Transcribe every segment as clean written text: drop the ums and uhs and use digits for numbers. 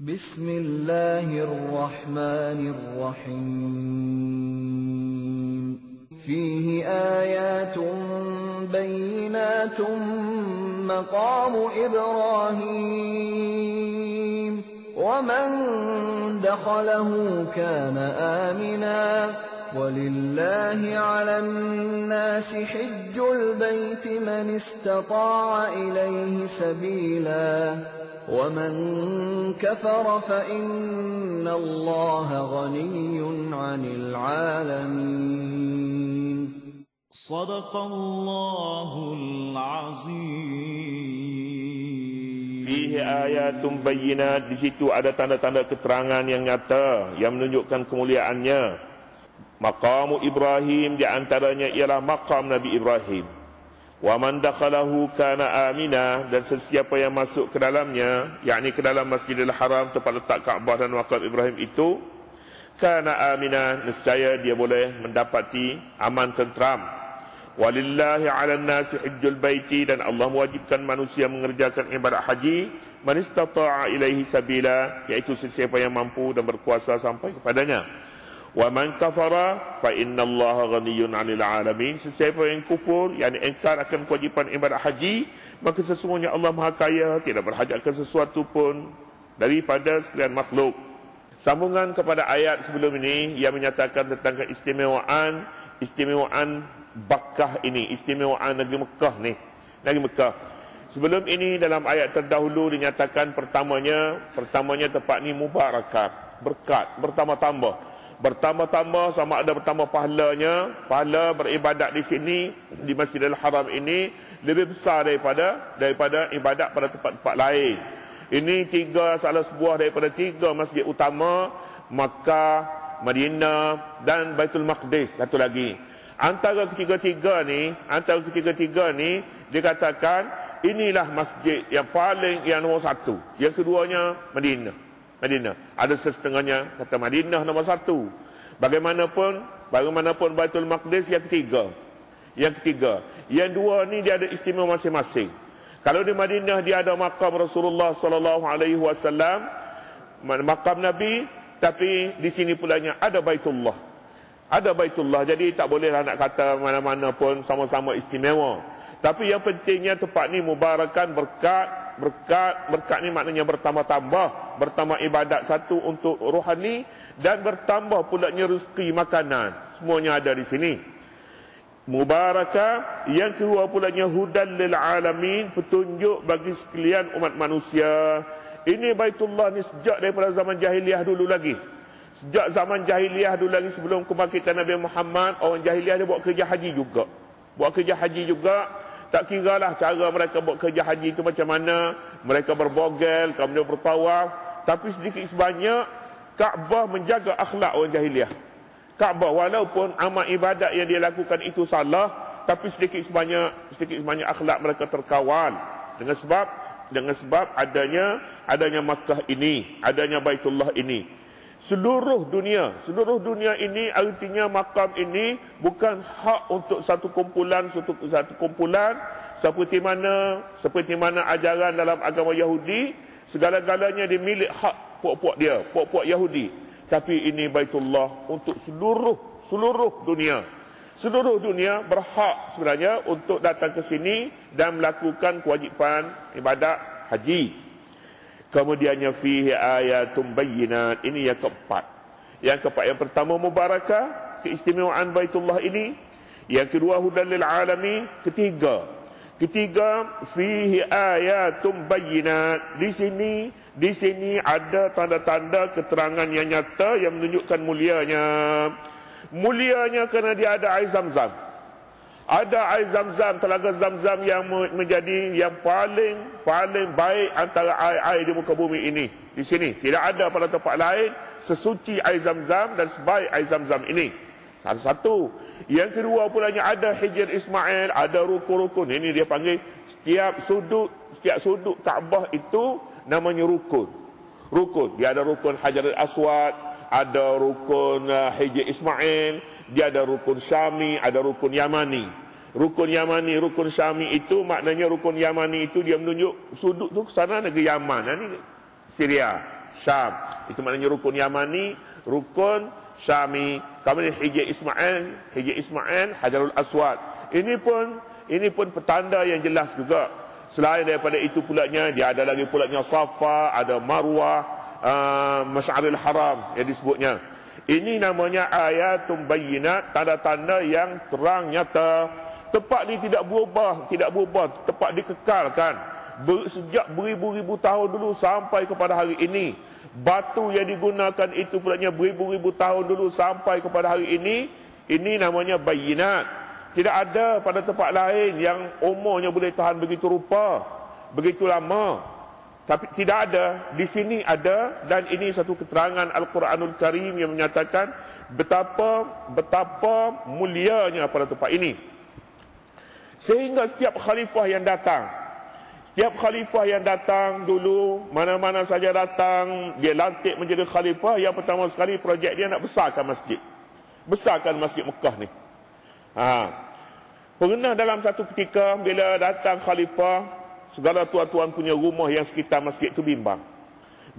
Bismillahirrahmanirrahim. Fihi ayatun bayyinatun maqamu Ibrahim. Wa man dakhalahu kana amina. Walillahi 'alan nasi hajjul baiti man istata'a ilayhi sabila. وَمَنْ كَفَرَ فَإِنَّ اللَّهَ غَنِيٌّ عَنِ الْعَالَمِينَ. صدق الله العظيم. Fihi ayatun bayyinat, di situ ada tanda-tanda keterangan yang nyata yang menunjukkan kemuliaannya. Maqamu Ibrahim, di antaranya ialah maqam Nabi Ibrahim. Wa man dakhalahu kana amina, dan sesiapa yang masuk ke dalamnya, yakni ke dalam Masjidil Haram, tempat letak Kaabah dan maqam Ibrahim itu, kana amina, nescaya dia boleh mendapati aman tentram. Walillahi 'alan nasi hajjul baiti, dan Allah mewajibkan manusia mengerjakan ibadat haji, man istata'a ilaihi sabila, iaitu sesiapa yang mampu dan berkuasa sampai kepadanya. Wa man kafara fa innallaha ghaniyyun 'anil 'alamin, sesiapa yang kufur, yakni ingkar akan kewajipan ibadat haji, maka sesungguhnya Allah Maha Kaya, tidak berhajat ke sesuatu pun daripada sekalian makhluk. Sambungan kepada ayat sebelum ini yang menyatakan tentang keistimewaan Bakkah ini, istimewaan negeri Mekah ni, negeri Mekah. Sebelum ini dalam ayat terdahulu dinyatakan pertamanya tempat ni mubarakah, berkat, bertambah sama ada bertambah pahalanya, pahala beribadat di sini di Masjidil Haram ini lebih besar daripada ibadat pada tempat-tempat lain. Ini salah sebuah daripada tiga masjid utama, Makkah, Madinah dan Baitul Maqdis. Satu lagi. Antara ketiga-tiga ni dikatakan inilah masjid yang paling yang nombor satu. Yang keduanya Madinah. Ada setengahnya kata Madinah nombor satu. Bagaimanapun Baitul Maqdis yang ketiga. Yang dua ni dia ada istimewa masing-masing. Kalau di Madinah dia ada makam Rasulullah sallallahu alaihi wasallam, makam Nabi, tapi di sini pulanya ada Baitullah. Jadi tak bolehlah nak kata mana-mana pun sama-sama istimewa. Tapi yang pentingnya tempat ni mubarakan, berkat ni maknanya bertambah ibadat satu untuk rohani, dan bertambah pulanya rezeki makanan, semuanya ada di sini. Mubarakah, yang kedua pulanya hudan lil alamin, petunjuk bagi sekalian umat manusia. Ini Baitullah ni sejak daripada zaman jahiliyah dulu lagi. Sebelum kebangkitan Nabi Muhammad, orang jahiliyah dia buat kerja haji juga. Tak kiralah cara mereka buat kerja haji itu macam mana. Mereka berbogel, kemudian bertawaf. Tapi sedikit sebanyak, Kaabah menjaga akhlak orang jahiliyah. Kaabah walaupun amal ibadat yang dia lakukan itu salah, tapi sedikit sebanyak akhlak mereka terkawal. Dengan sebab adanya Makkah ini, adanya Baitullah ini. Seluruh dunia ini artinya makam ini bukan hak untuk satu kumpulan seperti mana ajaran dalam agama Yahudi, segala-galanya dimilik hak puak-puak Yahudi. Tapi ini Baitullah untuk seluruh dunia. Seluruh dunia berhak sebenarnya untuk datang ke sini dan melakukan kewajipan ibadat haji. Kemudiannya fihi ayatun bayyinat, ini yang keempat. Yang pertama mubarakah, keistimewaan Baitullah ini. Yang kedua hudan lil alamin. Ketiga fihi ayatun bayyinat. Di sini ada tanda-tanda keterangan yang nyata yang menunjukkan mulianya kerana dia ada air Zamzam. Ada air Zamzam, telaga Zamzam yang menjadi yang paling baik antara air di muka bumi ini. Di sini tidak ada pada tempat lain sesuci air Zamzam dan sebaik air Zamzam ini. Satu. Yang kedua pulanya ada Hijr Ismail, ada rukun-rukun. Ini dia panggil setiap sudut Kaabah itu namanya rukun. Dia ada rukun Hajarul Aswad, ada rukun Hijr Ismail, dia ada rukun Syami, ada rukun Yamani. Rukun Syami itu maknanya rukun Yamani itu dia menunjuk sudut tu ke sana negeri Yaman. Ini Syria. Syam. Itu maknanya rukun Yamani, rukun Syami. Kemudian Hijr Ismail, Hajarul Aswad. Ini pun petanda yang jelas juga. Selain daripada itu pulanya, dia ada lagi pulanya Safa, ada Marwah, Masy'aril Haram yang disebutnya. Ini namanya ayatun bayyinat, tanda-tanda yang terang nyata. Tempat ni tidak berubah, tempat dikekalkan. Sejak beribu-ribu tahun dulu sampai kepada hari ini. Batu yang digunakan itu pulanya beribu-ribu tahun dulu sampai kepada hari ini. Ini namanya bayyinat. Tidak ada pada tempat lain yang umurnya boleh tahan begitu rupa, begitu lama. Tapi tidak ada. Di sini ada, dan ini satu keterangan Al-Quranul Karim yang menyatakan betapa mulianya pada tempat ini. Sehingga setiap khalifah yang datang dulu, mana-mana saja datang, dia lantik menjadi khalifah, yang pertama sekali projek dia nak besarkan masjid. Besarkan masjid Mekah ni. Pernah dalam satu ketika bila datang khalifah, segala tuan-tuan punya rumah yang sekitar masjid tu bimbang.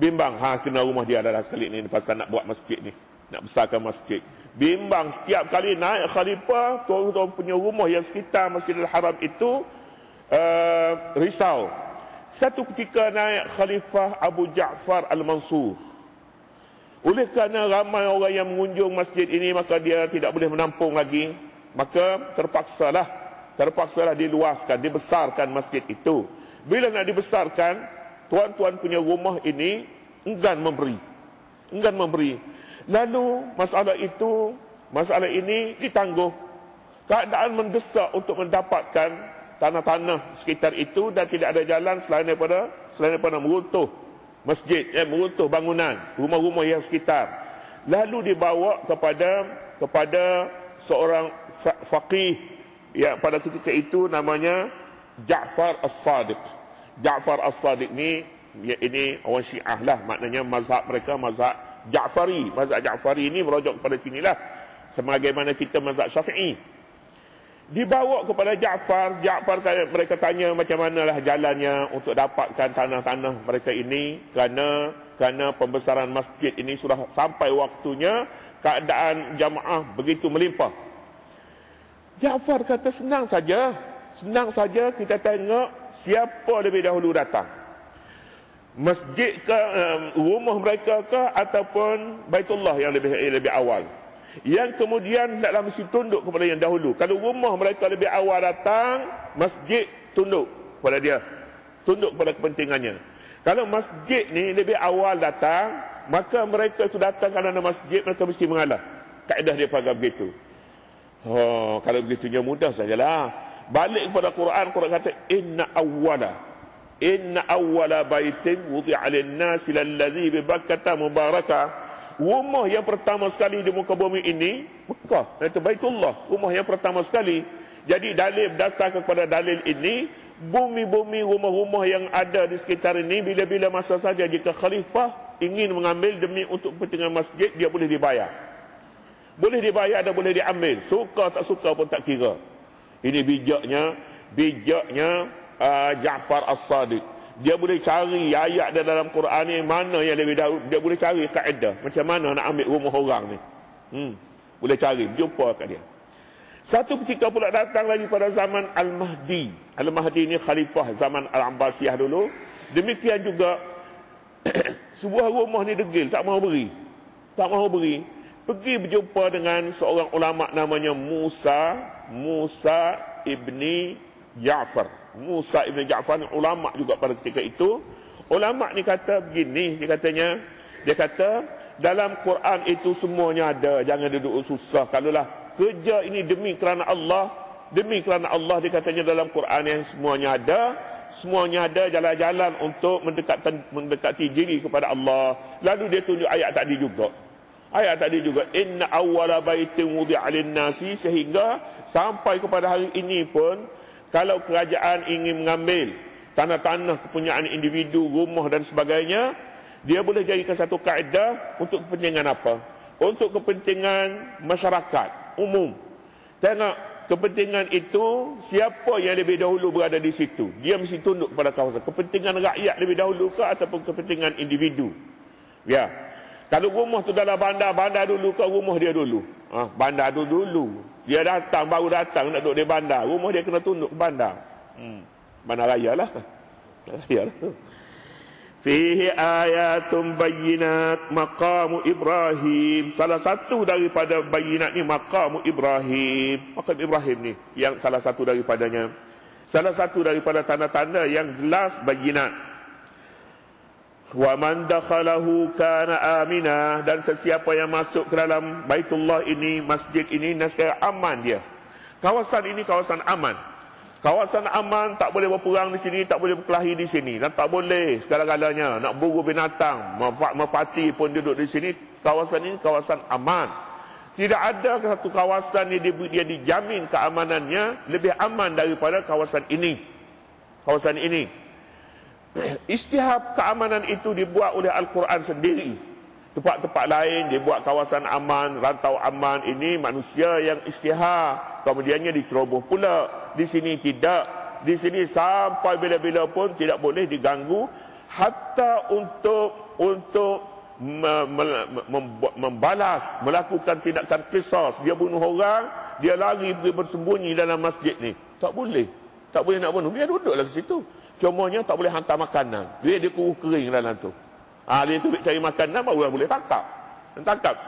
Kena rumah dia adalah sekali ni pasal nak buat masjid ni, nak besarkan masjid. Bimbang setiap kali naik khalifah, tuan-tuan punya rumah yang sekitar Masjidil Haram itu risau. Satu ketika naik khalifah Abu Ja'far Al-Mansur. Oleh kerana ramai orang yang mengunjung masjid ini, maka dia tidak boleh menampung lagi. Maka terpaksalah diluaskan, dibesarkan masjid itu. Bila nak dibesarkan, tuan-tuan punya rumah ini enggan memberi. Lalu masalah ini ditangguh. Keadaan mendesak untuk mendapatkan tanah-tanah sekitar itu, dan tidak ada jalan selain daripada meruntuh masjid, meruntuh bangunan, rumah-rumah yang sekitar. Lalu dibawa kepada seorang faqih yang pada ketika itu namanya Ja'far As-Sadiq. Ja'far As-Sadiq ini orang Syiah lah, maknanya mazhab mereka mazhab Ja'fari. Mazhab Ja'fari ini merujuk kepada sinilah, sebagaimana kita mazhab Syafi'i. Dibawa kepada Ja'far, mereka tanya macam manalah jalannya untuk dapatkan tanah-tanah mereka ini, kerana pembesaran masjid ini sudah sampai waktunya, keadaan jamaah begitu melimpah. Ja'far kata senang saja kita tengok siapa lebih dahulu datang. Masjid ke, rumah mereka ke, ataupun Baitullah yang lebih awal. Yang kemudian taklah mesti tunduk kepada yang dahulu. Kalau rumah mereka lebih awal datang, masjid tunduk kepada dia, tunduk kepada kepentingannya. Kalau masjid ni lebih awal datang, maka mereka sudah datang kerana masjid, mereka mesti mengalah. Kaedah dia pakai begitu. Kalau begitunya mudah sajalah. Balik kepada Quran kata inna awwala baitin wudi'a lin-nasi lalladzi bi Bakkah mubarakah. Rumah yang pertama sekali di muka bumi ini Mekah, iaitu Baitullah, rumah yang pertama sekali. Jadi dalil berdasarkan kepada dalil ini, bumi-bumi rumah-rumah yang ada di sekitar ini, bila-bila masa saja jika khalifah ingin mengambil demi untuk kepentingan masjid, dia boleh dibayar. Boleh dibayar dan boleh diambil. Suka tak suka pun tak kira. Ini bijaknya Ja'far As-Sadiq. Dia boleh cari ayat dalam Quran ni mana yang lebih dahulu. Dia boleh cari kaedah macam mana nak ambil rumah orang ni. Boleh cari, jumpa kat dia. Satu ketika pula datang lagi pada zaman Al-Mahdi. Al-Mahdi ni khalifah zaman Al-Abbasiyah dulu. Demikian juga sebuah rumah ni degil, tak mahu beri. Pergi berjumpa dengan seorang ulama namanya Musa ibni Ja'far. Musa ibni Ja'far ni ulama juga pada ketika itu. Ulama ni kata begini, dia kata dalam Quran itu semuanya ada, jangan duduk susah. Kalaulah kerja ini demi kerana Allah, dia katanya dalam Quran yang semuanya ada jalan-jalan untuk mendekati diri kepada Allah. Lalu dia tunjuk ayat tadi juga, inna awwala baitin wudi'a lin-nasi, sehingga sampai kepada hari ini pun kalau kerajaan ingin mengambil tanah-tanah kepunyaan individu, rumah dan sebagainya, dia boleh jadikan satu kaedah untuk kepentingan apa? Untuk kepentingan masyarakat umum. Tengok kepentingan itu, siapa yang lebih dahulu berada di situ, dia mesti tunduk kepada kawasan. Kepentingan rakyat lebih dahulu ke ataupun kepentingan individu? Ya. Kalau rumah tu dalam bandar dulu kat rumah dia dulu. Bandar dulu. Dia baru datang nak duduk di bandar. Rumah dia kena tunduk ke bandar. Bandar raya lah. Raya lah. Fihi ayatun bayyinat maqamu Ibrahim. Salah satu daripada bayyinat ni maqamu Ibrahim. Maqam Ibrahim ni yang salah satu daripadanya. Salah satu daripada tanda-tanda yang jelas bayyinat. Wa man dakhalahu kana amina, dan sesiapa yang masuk ke dalam Baitullah ini, masjid ini, nescaya aman dia. Kawasan ini kawasan aman. Kawasan aman, tak boleh berperang di sini, tak boleh berkelahi di sini, dan tak boleh segala-galanya nak buru binatang, merpati pun duduk di sini. Kawasan ini kawasan aman. Tidak ada satu kawasan yang dia dijamin keamanannya lebih aman daripada kawasan ini. Kawasan ini. Istihab keamanan itu dibuat oleh Al-Quran sendiri. Tempat-tempat lain dibuat kawasan aman, rantau aman. Ini manusia yang istihab, kemudiannya diceroboh pula. Di sini tidak. Di sini sampai bila-bila pun tidak boleh diganggu, hatta untuk membalas, melakukan tindakan qisas. Dia bunuh orang, dia lari pergi bersembunyi dalam masjid ni. Tak boleh. Tak boleh nak bunuh. Dia duduklah di situ. Cumanya tak boleh hantar makanan. Dia kuruh kering dalam tu. Dia tu cari makanan, baru boleh tangkap.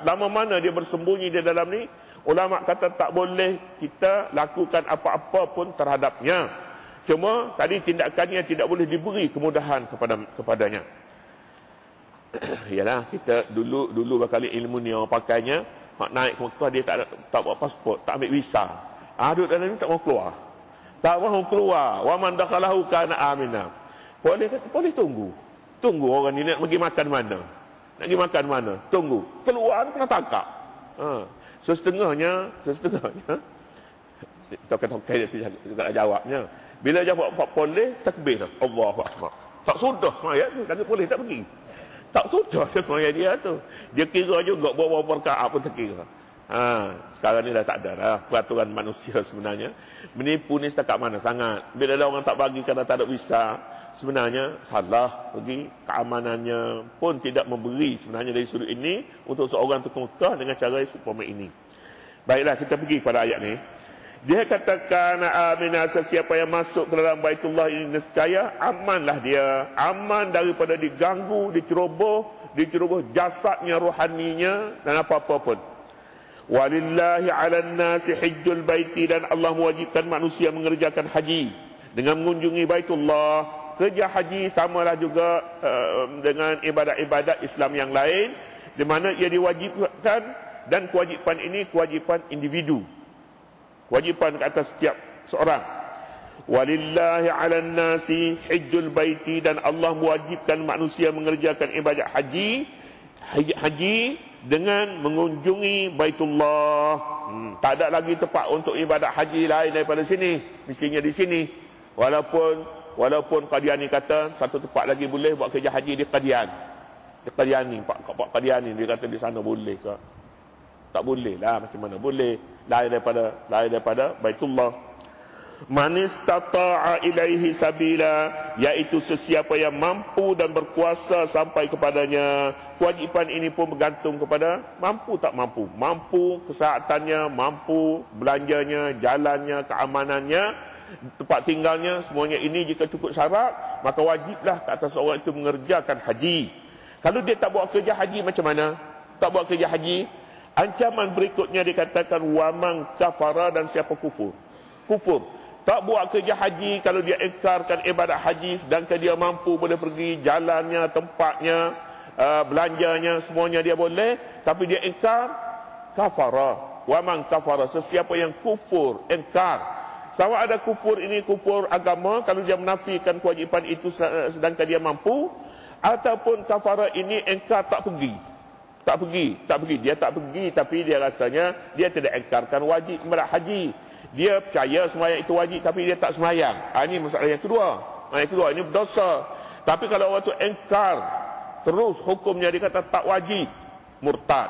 Lama mana dia bersembunyi di dalam ni, ulama kata tak boleh kita lakukan apa-apa pun terhadapnya. Cuma tadi tindakannya tidak boleh diberi kemudahan kepadanya. Yalah, kita dulu berkali ilmu ni orang pakainya, mak naik ke Mekah dia tak bawa pasport, tak ambil visa. Duduk dalam ni tak mau keluar. Tak mau keluar. Wa man dakhalahu kana amina. Boleh tunggu. Tunggu orang ni nak pergi makan mana. Nak pergi makan mana? Tunggu. Keluar kena tangkap. Setengahnya tokai-tokai dia tidak jawabnya. Bila jawab boleh, takbir. Allahu Akbar. Tak sudah semayat tu. Dan boleh tak pergi. Tak sudah semayat dia tu. Dia kira juga bawa rakaat pun tak kira. Sekarang ni dah tak ada lah peraturan manusia sebenarnya. Menipu ni setakat mana sangat. Bila ada orang tak bagi kerana tak ada visa, sebenarnya salah. Pergi keamanannya pun tidak memberi sebenarnya dari sudut ini untuk seorang tu ke Mekah dengan cara seumpama ini. Baiklah, kita pergi pada ayat ni. Dia katakan amina, sesiapa yang masuk ke dalam Baitullah ini nescaya amanlah dia. Aman daripada diganggu, diceroboh jasadnya, rohaninya dan apa-apa pun. Walillahi 'alan nasi hajjul baiti, dan Allah mewajibkan manusia mengerjakan haji dengan mengunjungi Baitullah. Kerja haji samalah juga dengan ibadat-ibadat Islam yang lain, di mana ia diwajibkan, dan kewajipan ini kewajipan individu, kewajipan ke atas setiap seorang. Walillahi 'alan nasi hajjul baiti, dan Allah mewajibkan manusia mengerjakan ibadat haji dengan mengunjungi Baitullah. Tak ada lagi tempat untuk ibadat haji lain daripada sini. Mestinya di sini. Walaupun Qadiani kata satu tempat lagi boleh buat kerja haji di Qadian. Di Qadiani, Pak Qadiani dia kata di sana boleh ke? Tak boleh lah, macam mana boleh? Lain daripada Baitullah. Man istata'a ilaihi sabila, iaitu sesiapa yang mampu dan berkuasa sampai kepadanya. Kewajipan ini pun bergantung kepada mampu tak mampu. Mampu kesehatannya, mampu belanjanya, jalannya, keamanannya, tempat tinggalnya, semuanya ini jika cukup syarat, maka wajiblah ke atas orang itu mengerjakan haji. Kalau dia tak buat kerja haji, macam mana? Tak buat kerja haji, ancaman berikutnya dikatakan waman kafara, dan siapa kufur. Tak buat kerja haji, kalau dia ingkarkan ibadat haji, sedangkan dia mampu, boleh pergi jalannya, tempatnya, belanjanya, semuanya dia boleh, tapi dia ingkar, kafara. Waman kafara, sesiapa yang kufur, ingkar. Sama ada kufur ini kufur agama, kalau dia menafikan kewajipan itu sedangkan dia mampu, ataupun kafara ini ingkar, tak pergi. Dia tak pergi, tapi dia rasanya dia tidak ingkarkan wajib ibadat haji. Dia percaya sembahyang itu wajib, tapi dia tak sembahyang. Ini masalah yang kedua. Ini berdosa. Tapi kalau orang itu ingkar terus, hukumnya dia kata tak wajib, murtad.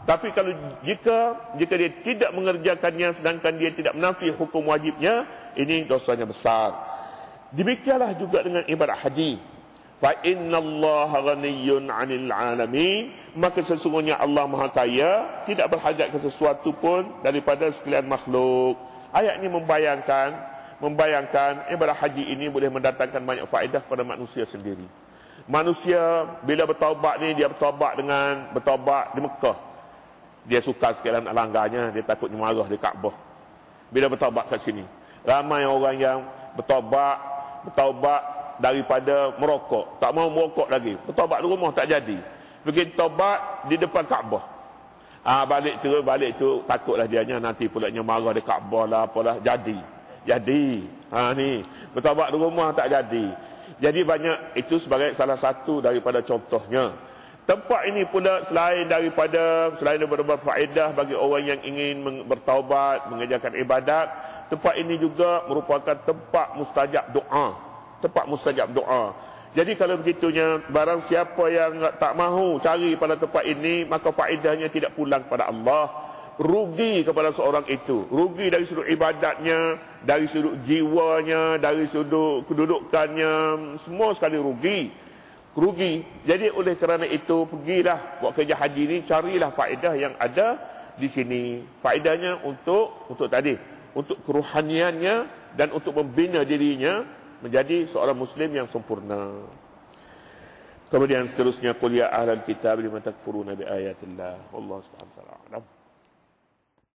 Tapi kalau jika dia tidak mengerjakannya sedangkan dia tidak menafi hukum wajibnya, ini dosanya besar. Demikianlah juga dengan ibadat haji. Fa innallaha ghaniyyun 'anil 'alamin, maka sesungguhnya Allah Maha Kaya, tidak berhajat ke sesuatu pun daripada sekalian makhluk. Ayat ini membayangkan ibadah haji ini boleh mendatangkan banyak faedah kepada manusia sendiri. Manusia bila bertaubat ni, dia bertaubat di Mekah. Dia suka sekalian langgarnya, dia takutnya marah di Kaabah. Bila bertaubat kat sini, ramai orang yang bertaubat daripada merokok, tak mau merokok lagi. Bertaubat di rumah tak jadi. Pergi taubat di depan Kaabah. Balik tu takutlah dianya nanti pulaknya marah di Kaabah lah apalah. Jadi. Ni bertaubat di rumah tak jadi. Jadi banyak, itu sebagai salah satu daripada contohnya. Tempat ini pula selain daripada berfaedah bagi orang yang ingin bertaubat, mengerjakan ibadat, tempat ini juga merupakan tempat mustajab doa. Jadi kalau begitunya, barang siapa yang tak mahu cari pada tempat ini, maka faedahnya tidak pulang kepada Allah. Rugi kepada seorang itu. Rugi dari sudut ibadatnya, dari sudut jiwanya, dari sudut kedudukannya, semua sekali rugi. Jadi oleh kerana itu, pergilah buat kerja haji ini, carilah faedah yang ada di sini. Faedahnya untuk kerohaniannya dan untuk membina dirinya menjadi seorang muslim yang sempurna. Kemudian seterusnya, qul ya ahlal kitab lima takfuruna bi ayatillah. Wallahu subhanahu wa ta'ala.